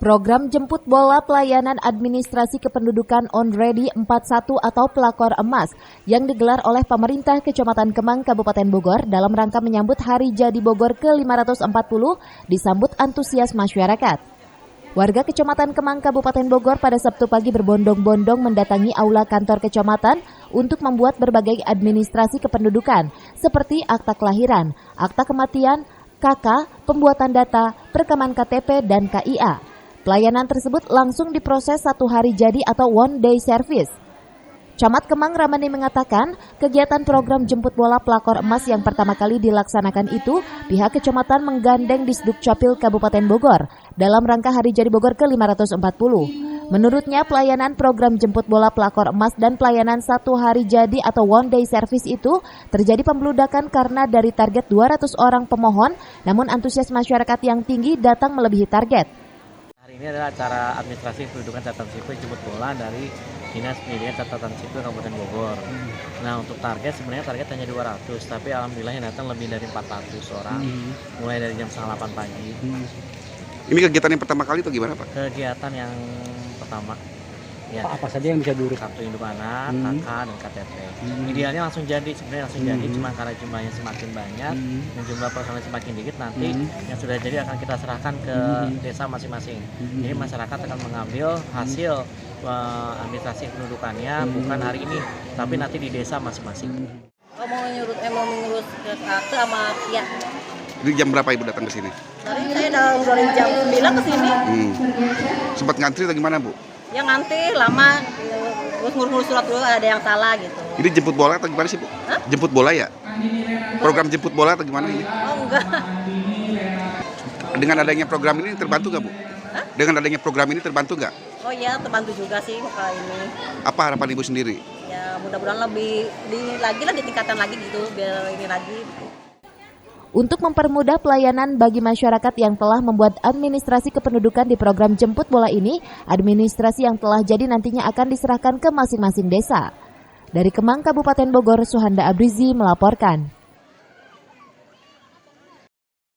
Program jemput bola pelayanan administrasi kependudukan On Ready 41 atau Pelakor Emas yang digelar oleh pemerintah Kecamatan Kemang, Kabupaten Bogor dalam rangka menyambut Hari Jadi Bogor ke-540 disambut antusias masyarakat. Warga Kecamatan Kemang, Kabupaten Bogor pada Sabtu pagi berbondong-bondong mendatangi aula kantor kecamatan untuk membuat berbagai administrasi kependudukan seperti akta kelahiran, akta kematian, KK, pembuatan data, perekaman KTP, dan KIA. Pelayanan tersebut langsung diproses 1 hari jadi atau one day service. Camat Kemang Ramani mengatakan, kegiatan program jemput bola Pelakor Emas yang pertama kali dilaksanakan itu, pihak kecamatan menggandeng Disduk Capil Kabupaten Bogor dalam rangka Hari Jadi Bogor ke-540. Menurutnya, pelayanan program jemput bola Pelakor Emas dan pelayanan 1 hari jadi atau one day service itu terjadi pembludakan karena dari target 200 orang pemohon, namun antusias masyarakat yang tinggi datang melebihi target. Hari ini adalah acara administrasi kependudukan catatan sipil jemput bola dari Dinas Pendidikan Catatan Sipil Kabupaten Bogor. Nah, untuk target sebenarnya target hanya 200, tapi alhamdulillah yang datang lebih dari 400 orang, mulai dari jam 7:30 pagi. Ini kegiatan yang pertama kali atau gimana, Pak? Kegiatan yang pertama. Ya, apa saja yang bisa diurus? Kartu induk anak, KK, dan KTP. Idealnya langsung jadi, sebenarnya langsung jadi, cuma karena jumlahnya semakin banyak dan jumlah personel semakin dikit, nanti yang sudah jadi akan kita serahkan ke desa masing-masing. Jadi masyarakat akan mengambil hasil administrasi kependudukannya bukan hari ini, tapi nanti di desa masing-masing. Mau mengurus ke KK sama KIA. Jadi jam berapa Ibu datang ke sini? Tadi saya dari jam 9 ke sini. Sempat ngantri atau gimana, Bu? Ya ngantri lama, terus ngurus surat dulu ada yang salah gitu. Ini jemput bola atau gimana sih, Bu? Hah? Jemput bola ya? Program jemput bola atau gimana ini? Oh enggak. Dengan adanya program ini terbantu nggak, Bu? Hah? Dengan adanya program ini terbantu nggak? Oh iya, terbantu juga sih kali ini. Apa harapan Ibu sendiri? Ya mudah-mudahan lebih ditingkatkan lagi gitu, biar ini lagi. Untuk mempermudah pelayanan bagi masyarakat yang telah membuat administrasi kependudukan di program jemput bola ini, administrasi yang telah jadi nantinya akan diserahkan ke masing-masing desa. Dari Kemang, Kabupaten Bogor, Suhanda Abrizi melaporkan.